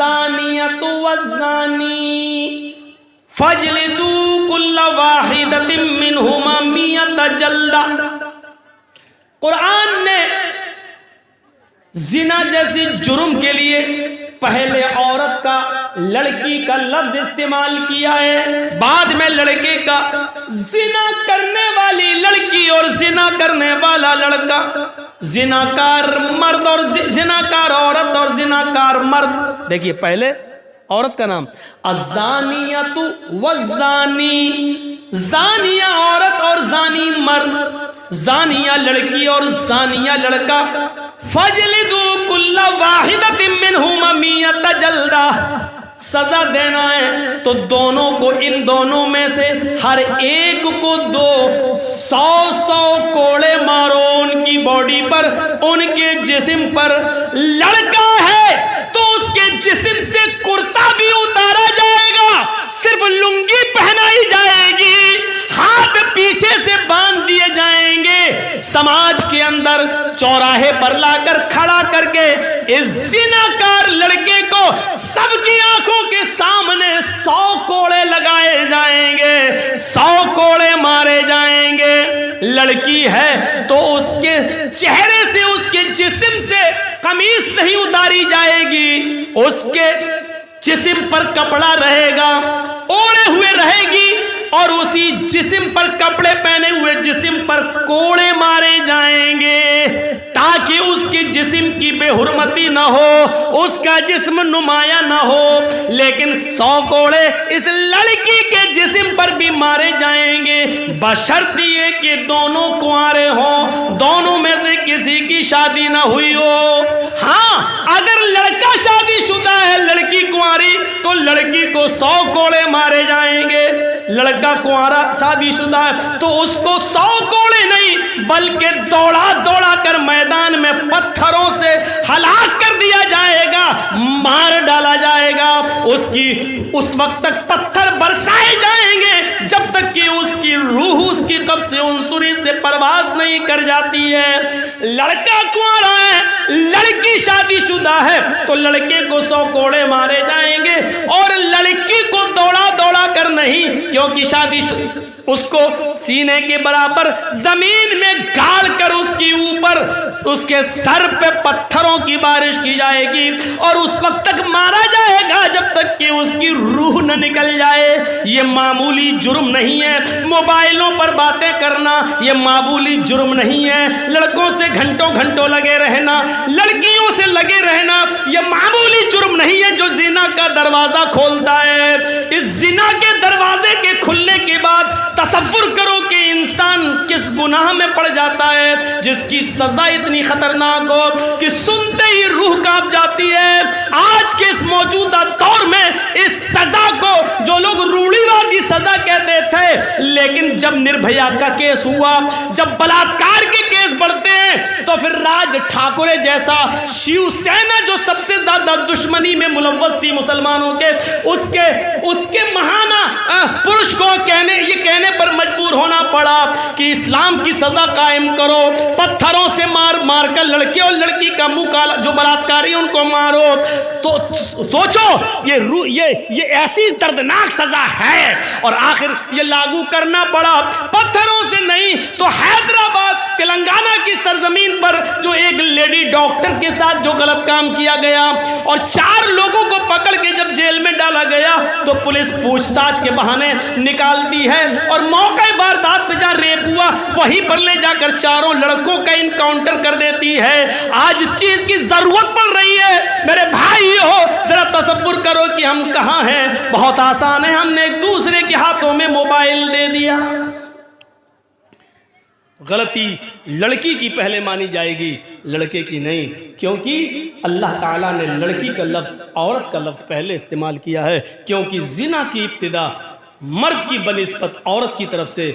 الزانیۃ والزانی فاجلدوا کل واحدۃ منہما مئۃ جلدہ۔ قرآن نے زنا جیسی جرم کے لیے پہلے عورت کا، لڑکی کا لفظ استعمال کیا ہے، بعد میں لڑکے کا۔ زنا کرنے والی لڑکی اور زنا کرنے والا لڑکا، زناکار مرد اور زناکار عورت اور زناکار مرد۔ دیکھیے پہلے عورت کا نام الزانیۃ والزانی، زانیہ عورت اور زانی مرد، زانیہ لڑکی اور زانیہ لڑکا۔ فَاجْلِدُوا كُلَّ وَاحِدَةٍ مِّنْهُمَا مِئَةَ جَلْدَةٍ، سزا دینا ہے تو دونوں کو، ان دونوں میں سے ہر ایک کو 100 کوڑے مارو ان کی باڈی پر، ان کے جسم پر۔ لڑکا ہے تو اس کے جسم سے کرتا بھی اتارا جائے گا، صرف لنگی پہنائی جائے گی، ہاتھ پیچھے سے باندھ دیے جائیں گے، سماج کے اندر چوراہے پر لا کر کھڑا کر کے اس زناکار لڑکے کو سب کی آنکھوں کے سامنے 100 کوڑے لگائے جائیں گے، 100 کوڑے مارے جائیں گے۔ لڑکی ہے تو اس کے چہرے سے، اس کے جسم سے قمیص نہیں اتاری جائے گی، اس کے جسم پر کپڑا رہے گا، اوڑے ہوئے رہے گی، اور اسی جسم پر کپڑے پہنے ہوئے جسم پر کوڑے مارے جائیں گے تاکہ اس کے جسم کی بے حرمتی نہ ہو، اس کا جسم نمایاں نہ ہو۔ لیکن 100 کوڑے اس لڑکی کے جسم پر بھی مارے جائیں گے، بشرط یہ کہ دونوں کنوارے ہوں، دونوں میں سے کسی کی شادی نہ ہوئی ہو۔ ہاں اگر لڑکا شادی شدہ ہے، لڑکی کنواری، تو لڑکی کو 100 کوڑے مارے جائیں گے۔ لڑکا کنوارا شادی شدہ ہے تو اس کو 100 کوڑے نہیں بلکہ دوڑا دوڑا کر میدان میں پتھروں سے ہلاک کر دیا جائے گا، مار ڈالا جائے گا۔ اس وقت تک پتھر برسائے جائیں گے جب تک کہ اس کی روح اس کی قبض سے عنصری سے پرواز نہیں کر جاتی ہے۔ لڑکا کنوارا ہے، لڑکی شادی شدہ ہے تو لڑکے کو 100 کوڑے مارے جائیں گے، اور لڑکی کو دوڑا دوڑا کر نہیں، کیونکہ شادی اس کو سینے کے برابر زمین میں گاڑ کر اس کی اوپر اس کے سر پہ پتھروں کی بارش کی جائے گی، اور اس وقت تک مارا جائے گا جب تک کہ اس کی روح نہ نکل جائے۔ یہ معمولی جرم نہیں ہے، موبائلوں پر باتیں کرنا یہ معمولی جرم نہیں ہے، لڑکوں سے گھنٹوں گھنٹوں لگے رہنا، لڑکیوں سے لگے رہنا یہ معمولی جرم نہیں ہے جو زنا کا دروازہ کھولتا ہے۔ اس زنا کے دروازے کے کھلنے کے بعد تصور کرو کہ انسان کس گناہ میں پڑ جاتا ہے جس کی سزا اتنی خطرناک ہو کہ سنتے ہی روح کانپ جاتی ہے۔ آج کے اس موجودہ دور میں اس سزا کو جو لوگ روڑی والی سزا کہتے تھے، لیکن جب نربھیا کا کیس ہوا، جب بلاತ್کار کے کیس بڑھتے ہیں تو پھر راج ٹھاکرے جیسا شیو سینا جو سب سے زیادہ دشمنی میں ملوث تھی مسلمانوں کے، اس کے مہانہ پرش کو یہ کہنے پر مجبور ہونا پڑا کہ اسلام کی سزا قائم کرو، پتھروں سے مار مار کر لڑکے اور لڑکی کا منہ کالا، جو بلاತ್کاری ان کو مارو۔ تو سوچو یہ ایسی دردناک سزا ہے اور آخر یہ لاگو کرنا پڑا، پتھروں سے نہیں تو حیدرآباد تلنگانہ کی سرزمین پر جو ایک لیڈی ڈاکٹر کے ساتھ جو غلط کام کیا گیا اور 4 لوگوں کو پکڑ کے جب جیل میں ڈالا گیا تو پولیس پوچھ تاچھ کے بہانے نکالتی ہے، اور موقع واردات پہ جہاں ریپ ہوا وہیں پر لے جا کر 4 لڑکوں کا انکاؤنٹر کر دیتی ہے۔ آج اس چیز کی ضرورت پڑ رہی ہے میرے بھائی ہو، ذرا تصور کرو کہ ہم کہاں ہیں۔ بہت آسان ہے، ہم نے ایک دوسرے کے ہاتھوں میں موبائل دے دیا۔ غلطی لڑکی کی پہلے مانی جائے گی، لڑکے کی نہیں، کیونکہ اللہ تعالیٰ نے لڑکی کا لفظ عورت کا لفظ پہلے استعمال کیا ہے، کیونکہ زنا کی ابتدا مرد کی بنسبت عورت کی طرف سے،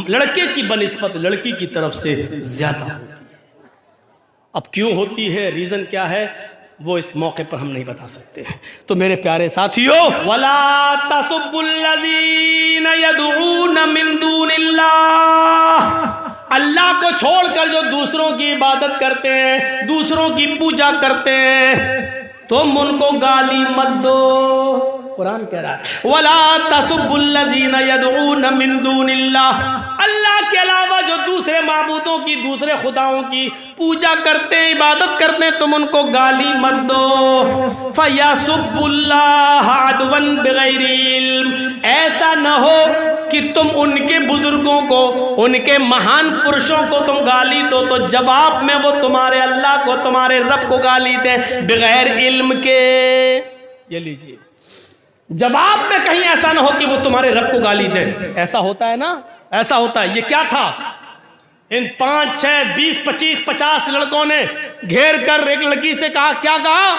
لڑکے کی بنسبت لڑکی کی طرف سے زیادہ ہوتی ہے۔ اب کیوں ہوتی ہے، ریزن کیا ہے، وہ اس موقع پر ہم نہیں بتا سکتے ہیں۔ تو میرے پیارے ساتھیو، وَلَا تَسُبُّوا الَّذِينَ يَدْعُونَ مِن دُونِ اللَّهِ، اللہ کو چھوڑ کر جو دوسروں کی عبادت کرتے ہیں، دوسروں کی پوجا کرتے ہیں، تم ان کو گالی مت دو. قرآن کہہ رہا ہے وَلَا تَسُبُّوا الَّذِينَ يَدْعُونَ مِن دُونِ اللَّهِ، اللہ کے علاوہ جو دوسرے معبودوں کی، دوسرے خداؤں کی پوجا کرتے ہیں، عبادت کرتے ہیں، تم ان کو گالی مت دو. فَيَسُبُّوا اللَّهَ عَدْوًا بِغَيْرِ عِلْمٍ، ایسا نہ ہو کہ تم ان کے بزرگوں کو، ان کے مہان پرشوں کو تم گالی دو تو جواب میں وہ تمہارے اللہ کو، تمہارے رب کو گالی دیں بغیر علم کے. یہ لیجئے، جواب میں کہیں ایسا نہ ہو کہ وہ تمہارے رب کو گالی دیں. ایسا ہوتا ہے نا، ایسا ہوتا ہے. یہ کیا تھا؟ ان 5 6 20 25 50 لڑکوں نے گھیر کر ایک لڑکی سے کہا، کیا کہا؟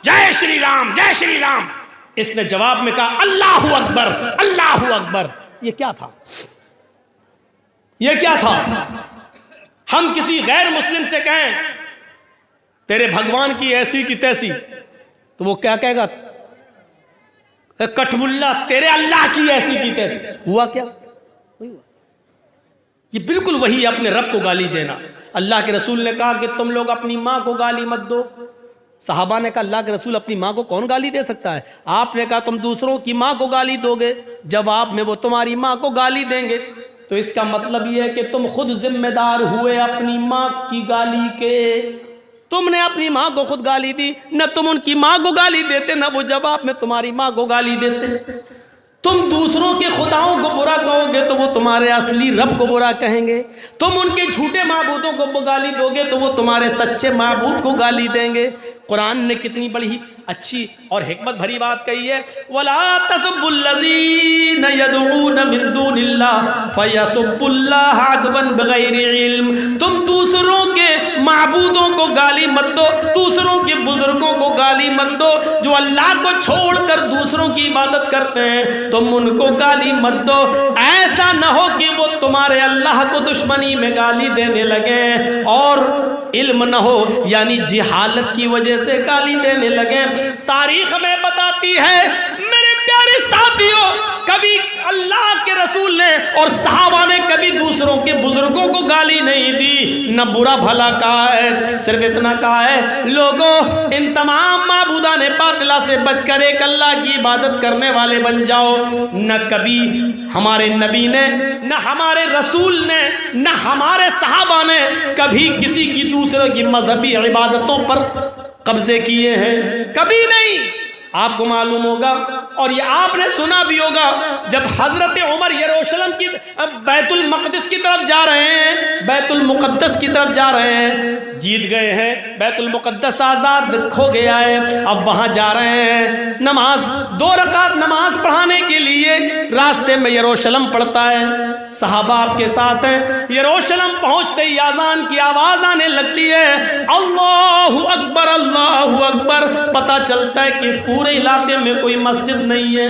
جے شری رام، جے شری رام. اس نے جواب میں کہا اللہ اکبر، اللہ اکبر. یہ کیا تھا؟ یہ کیا تھا؟ ہم کسی غیر مسلم سے کہیں تیرے بھگوان کی ایسی کی تیسی، تو وہ کیا کہے گا؟ کٹب اللہ، تیرے اللہ کی ایسی کی تیسی. ہوا کیا؟ یہ بالکل وہی اپنے رب کو گالی دینا. اللہ کے رسول نے کہا کہ تم لوگ اپنی ماں کو گالی مت دو. صحابہ نے کہا اللہ کے رسول اپنی ماں کو کون گالی دے سکتا ہے؟ آپ نے کہا تم دوسروں کی ماں کو گالی دو گے، جواب میں وہ تمہاری ماں کو گالی دیں گے. تو اس کا مطلب یہ ہے کہ تم خود ذمہ دار ہوئے اپنی ماں کی گالی کے. تم نے اپنی ماں کو خود گالی دی، نہ تم ان کی ماں کو گالی دیتے، نہ وہ جواب میں تمہاری ماں کو گالی دیتے. تم دوسروں کے خداؤں کو برا کہو گے تو وہ تمہارے اصلی رب کو برا کہیں گے. تم ان کے جھوٹے معبودوں کو گالی دو گے تو وہ تمہارے سچے معبود کو گالی دیں گے. قرآن نے کتنی بڑی اچھی اور حکمت بھری بات کہی ہے، وَلَا تَسُبُّوا الَّذِينَ يَدْعُونَ مِن دُونِ اللَّهِ فَيَسُبُّوا اللَّهَ عَدْوًا بِغَيْرِ عِلْمٍ. تم دوسروں کے معبودوں کو گالی مت دو، دوسروں کے بزرگوں کو گالی مت دو جو اللہ کو چھوڑ کر دوسروں کی عبادت کرتے ہیں، تم ان کو گالی مت دو. ایسا نہ ہو کہ وہ تمہارے اللہ کو دشمنی میں گالی دینے لگے اور علم نہ ہو، یعنی جہالت کی وجہ سے گالی دینے لگے. تاریخ میں بتاتی ہے میرے پیارے ساتھیوں، کبھی اللہ کے رسول نے اور صحابہ نے کبھی دوسروں کے بزرگوں کو گالی نہیں دی، نہ برا بھلا کہا ہے. صرف اتنا کہا ہے لوگوں ان تمام معبودان باطلہ سے بچ کر ایک اللہ کی عبادت کرنے والے بن جاؤ. نہ کبھی ہمارے نبی نے، نہ ہمارے رسول نے، نہ ہمارے صحابہ نے کبھی کسی کی دوسرے کی مذہبی عبادتوں پر قبضے کیے ہیں، کبھی نہیں. آپ کو معلوم ہوگا اور یہ آپ نے سنا بھی ہوگا، جب حضرت عمر یروشلم کی بیت المقدس کی طرف جا رہے ہیں، بیت المقدس کی طرف جا رہے ہیں، جیت گئے ہیں، بیت المقدس آزاد ہو گیا ہے، اب وہاں جا رہے ہیں نماز 2 رکعت نماز پڑھانے کے لیے. راستے میں یروشلم پڑتا ہے، صحابہ آپ کے ساتھ ہیں. یروشلم پہنچتے ہی اذان کی آواز آنے لگتی ہے، اللہ اکبر اللہ اکبر. پتہ چلتا ہے کہ اس پورے علاقے میں کوئی مسجد نہیں ہے،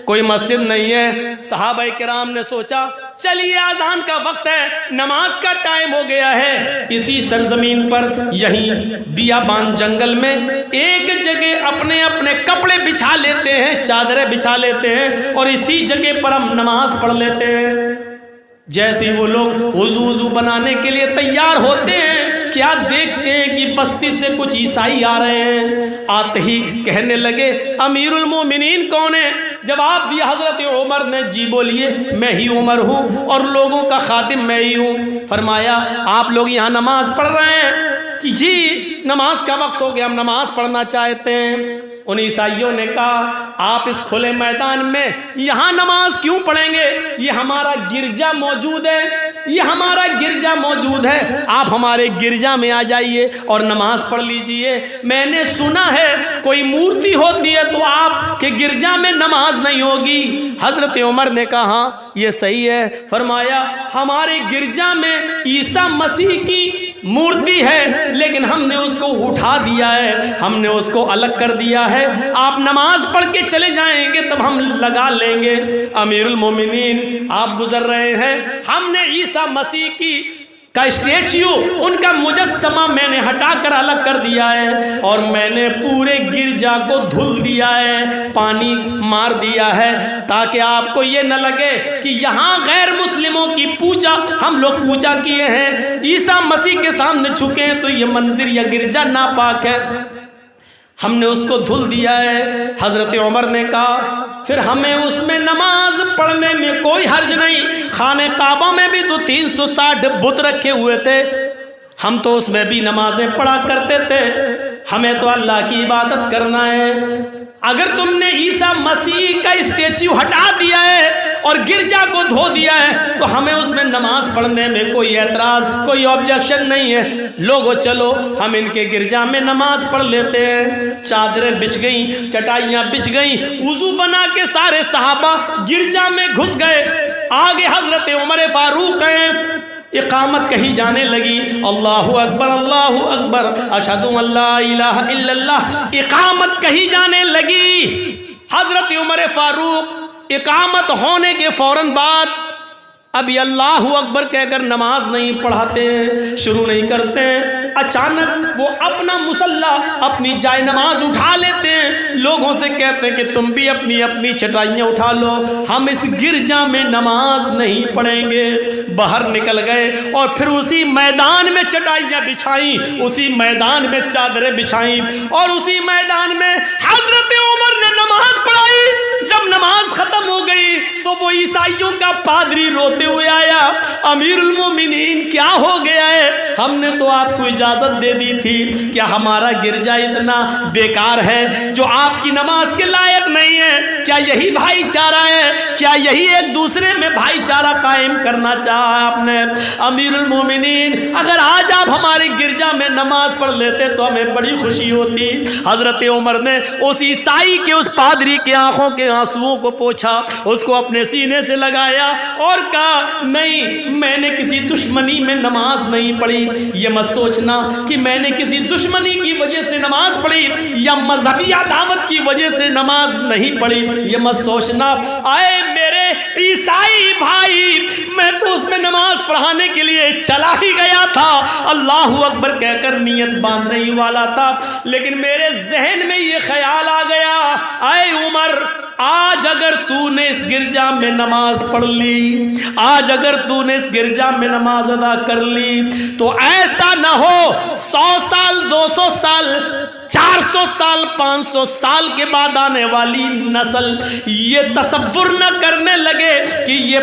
کوئی مسجد نہیں ہے. صحابہ کرام نے سوچا چلیے اذان کا وقت ہے، نماز کا ٹائم ہو گیا ہے. اسی سرزمین پر یہیں بیابان جنگل میں ایک جگہ اپنے اپنے کپڑے بچھا لیتے ہیں، چادریں بچھا لیتے ہیں اور اسی جگہ پر ہم نماز پڑھ لیتے ہیں. جیسے وہ لوگ وضو بنانے کے لیے تیار ہوتے ہیں، کیا دیکھتے ہیں کہ بستی سے کچھ عیسائی آ رہے ہیں. آتے ہی کہنے لگے امیر المومنین کون ہے؟ جواب دیا حضرت عمر نے، جی بولیے میں ہی عمر ہوں اور لوگوں کا خادم میں ہی ہوں. فرمایا آپ لوگ یہاں نماز پڑھ رہے ہیں؟ کہ جی نماز کا وقت ہو گیا، ہم نماز پڑھنا چاہتے ہیں. ان عیسائیوں نے کہا آپ اس کھلے میدان میں یہاں نماز کیوں پڑھیں گے؟ یہ ہمارا گرجا موجود ہے، یہ ہمارا گرجا موجود ہے، آپ ہمارے گرجا میں آ جائیے اور نماز پڑھ لیجئے. میں نے سنا ہے کوئی مورتی ہوتی ہے تو آپ کے گرجا میں نماز نہیں ہوگی. حضرت عمر نے کہا ہاں یہ صحیح ہے. فرمایا ہمارے گرجا میں عیسیٰ مسیح کی مورتی ہے لیکن ہم نے اس کو اٹھا دیا ہے، ہم نے اس کو الگ کر دیا ہے. آپ نماز پڑھ کے چلے جائیں گے تب ہم لگا لیں گے. امیر المومنین آپ گزر رہے ہیں، ہم نے عیسیٰ مسیح کی کا اسٹیچیو، ان کا مجسمہ میں نے ہٹا کر الگ کر دیا ہے اور میں نے پورے گرجا کو دھل دیا ہے، پانی مار دیا ہے تاکہ آپ کو یہ نہ لگے کہ یہاں غیر مسلموں کی پوجا ہم لوگ پوجا کیے ہیں، عیسیٰ مسیح کے سامنے جھکے ہیں تو یہ مندر یا گرجا ناپاک ہے. ہم نے اس کو دھل دیا ہے۔ حضرت عمر نے کہا پھر ہمیں اس میں نماز پڑھنے میں کوئی حرج نہیں، خانہ کعبہ میں بھی تو 360 بت رکھے ہوئے تھے، ہم تو اس میں بھی نمازیں پڑھا کرتے تھے، ہمیں تو اللہ کی عبادت کرنا ہے۔ اگر تم نے عیسیٰ مسیح کا اسٹیچو ہٹا دیا ہے اور گرجا کو دھو دیا ہے تو ہمیں اس میں نماز پڑھنے میں کوئی اعتراض، کوئی آبجیکشن نہیں ہے۔ لوگو چلو ہم ان کے گرجا میں نماز پڑھ لیتے ہیں۔ چادریں بچھ گئیں، چٹائیاں بچھ گئیں، وضو بنا کے سارے صحابہ گرجا میں گھس گئے۔ آگے حضرت عمر فاروق ہیں، اقامت کہی جانے لگی، اللہ اکبر اللہ اکبر اشہد ان لا الہ الا اللہ، اقامت کہی جانے لگی۔ حضرت عمر فاروق اقامت ہونے کے فوراً بعد ابھی اللہ اکبر کہہ کر نماز نہیں پڑھاتے ہیں، شروع نہیں کرتے ہیں۔ اچانک وہ اپنا مصلی، اپنی جائے نماز اٹھا لیتے ہیں، لوگوں سے کہتے ہیں کہ تم بھی اپنی اپنی چٹائیاں اٹھا لو، ہم اس گرجا میں نماز نہیں پڑھیں گے۔ باہر نکل گئے اور پھر اسی میدان میں چٹائیاں بچھائیں، اسی میدان میں چادریں بچھائیں اور اسی میدان میں حضرت عمر نے نماز پڑھائی۔ جب نماز ختم ہو گئی تو وہ عیسائیوں کا پادری روتے ہوئے آیا، امیر المومنین کیا ہو گیا ہے؟ ہم نے تو آپ کو اجازت دے دی تھی، کیا ہمارا گرجا اتنا بیکار ہے جو آپ کی نماز کے لائق نہیں ہے؟ کیا یہی بھائی چارہ ہے؟ کیا یہی ایک دوسرے میں بھائی چارہ قائم کرنا چاہا آپ نے؟ امیر المومنین اگر آج آپ ہمارے گرجا میں نماز پڑھ لیتے تو ہمیں بڑی خوشی ہوتی۔ حضرت عمر نے اس عیسائی کے، اس پادری کے آنکھوں کے آنسوؤں کو پوچھا، اس کو اپنے سینے سے لگایا اور کہا نہیں، میں نے کسی دشمنی میں نماز نہیں پڑھی، یہ مت سوچنا کہ میں نے کسی دشمنی کی وجہ سے نماز پڑھی یا مذہبی عداوت کی وجہ سے نماز نہیں پڑھی، یہ مت سوچنا۔ آئے میرے عیسائی بھائی، میں تو اس میں نماز پڑھانے کے لیے چلا ہی گیا تھا، اللہ اکبر کہہ کر نیت باندھنے ہی والا تھا، لیکن میرے ذہن میں یہ خیال آ گیا، اے عمر آج اگر تو نے اس گرجا میں نماز پڑھ لی، آج اگر تو نے اس گرجا میں نماز ادا کر لی تو ایسا نہ ہو 100 سال 200 سال 400 سال 500 سال کے بعد آنے والی نسل یہ تصور نہ کرنے لگے کہ یہ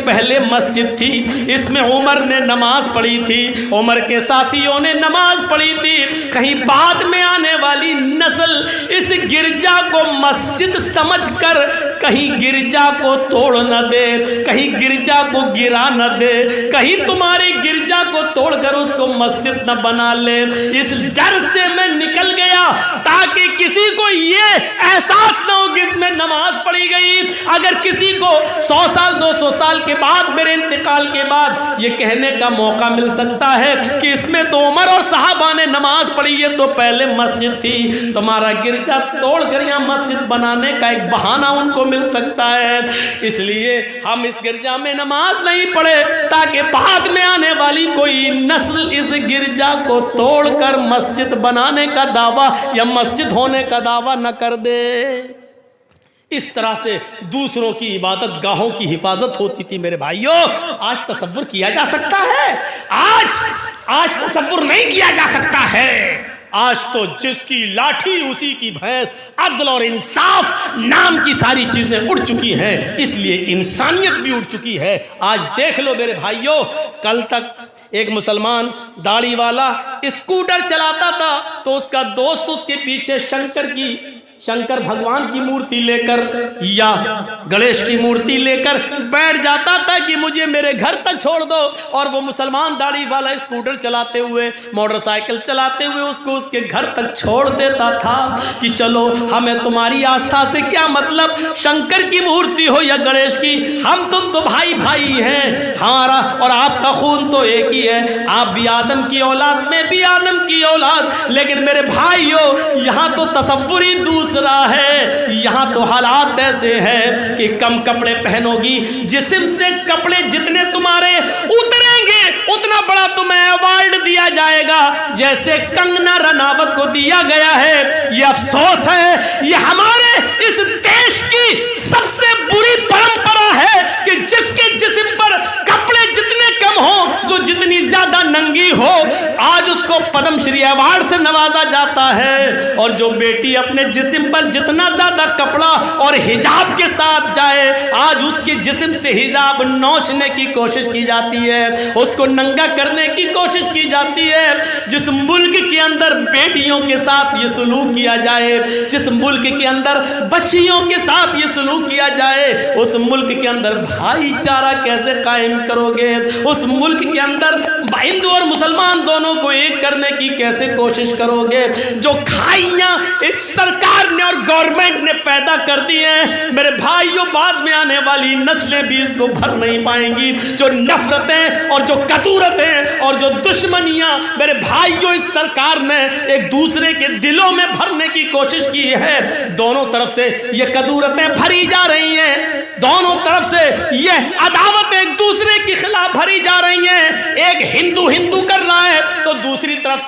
پہلے مسجد تھی، اس میں عمر نے نماز پڑھی تھی، عمر کے ساتھیوں نے نماز پڑھی تھی، کہیں بعد میں آنے والی نسل اس گرجا کو مسجد سمجھ کر کہیں گرجا کو توڑ نہ دے، کہیں گرجا کو گرا نہ دے، کہیں تمہاری گرجا کو توڑ کر اس کو مسجد نہ بنا لے۔ اس ڈر سے میں نکل گیا تاکہ کسی کو یہ احساس نہ ہو کہ اس میں نماز پڑھی گئی۔ اگر کسی کو 100 سال 200 سال کے بعد، میرے انتقال کے بعد یہ کہنے کا موقع مل سکتا ہے کہ اس میں تو عمر اور صحابہ نے نماز پڑھی، یہ تو پہلے مسجد تھی، تمہارا گرجا توڑ کر یہاں مسجد بنانے کا ایک بہانہ ان کو مل سکتا ہے، اس لیے ہم اس گرجا میں نماز نہیں پڑھے تاکہ بعد میں آنے والی کوئی نسل اس گرجا کو توڑ کر مسجد بنانے کا دعویٰ یا مسجد ہونے کا دعویٰ نہ کر دے۔ اس طرح سے دوسروں کی عبادت گاہوں کی حفاظت ہوتی تھی میرے بھائیوں۔ آج تصور کیا جا سکتا ہے؟ آج تصور نہیں کیا جا سکتا ہے۔ آج تو جس کی لاٹھی اسی کی بھینس، عدل اور انصاف نام کی ساری چیزیں اڑ چکی ہیں، اس لیے انسانیت بھی اڑ چکی ہے۔ آج دیکھ لو میرے بھائیوں، کل تک ایک مسلمان داڑھی والا اسکوٹر چلاتا تھا تو اس کا دوست اس کے پیچھے شنکر بھگوان کی مورتی لے کر یا گنیش کی مورتی لے کر بیٹھ جاتا تھا کہ مجھے میرے گھر تک چھوڑ دو، اور وہ مسلمان داڑھی والا اسکوٹر چلاتے ہوئے، موٹر سائیکل چلاتے ہوئے اس کو اس کے گھر تک چھوڑ دیتا تھا کہ چلو ہمیں تمہاری آستھا سے کیا مطلب، شنکر کی مورتی ہو یا گنیش کی، ہم تم تو بھائی بھائی ہیں، ہمارا اور آپ کا خون تو ایک ہی ہے، آپ بھی آدم کی اولاد، میں بھی آدم کی اولاد۔ لیکن میرے بھائیوں، یہاں تو تصور ہی دوسرا ہے، یہاں تو حالات ایسے ہیں کہ کم کپڑے پہنو گی، جسم سے کپڑے جتنے تمہارے اتریں گے اتنا بڑا تمہیں ایوارڈ دیا جائے گا، جیسے کنگنا رناوت کو دیا گیا ہے۔ یہ افسوس ہے، یہ ہمارے اس دیش کی سب سے بری پرمپرا ہے کہ جس کے جسم پر کپڑے جتنے کم ہوں، جو جتنی زیادہ ننگی ہو، آج اس کو پدم شری ایوارڈ سے نوازا جاتا ہے، اور جو بیٹی اپنے جسم پر جتنا زیادہ کپڑا اور حجاب کے ساتھ جائے، آج اس کے جسم سے حجاب نوچنے کی کوشش کی جاتی ہے، اس کو ننگا کرنے کی کوشش کی جاتی ہے۔ جس ملک کے اندر بیٹیوں کے ساتھ یہ سلوک کیا جائے، جس ملک کے اندر بچیوں کے ساتھ یہ سلوک کیا جائے، اس ملک کے اندر بھائی چارہ کیسے قائم کرو گے؟ اس ملک کے اندر ہندو اور مسلمان دونوں کو ایک کرنے کی کیسے کوشش کرو گے؟ جو کھائیاں اس سرکار نے اور گورنمنٹ نے پیدا کر دی ہیں میرے بھائیوں، بعد میں آنے والی نسلیں بھی اس کو بھر نہیں پائیں گی۔ جو نفرتیں اور جو کدورتیں اور جو دشمنیاں میرے بھائیوں اس سرکار نے ایک دوسرے کے دلوں میں بھرنے کی کوشش کی ہے، دونوں طرف سے یہ کدورتیں بھری جا رہی ہیں، دونوں طرف سے یہ عداوت ایک دوسرے کے خلاف بھری جا رہی ہیں۔ ایک ہندو کر رہا ہے تو دوسری طرف سے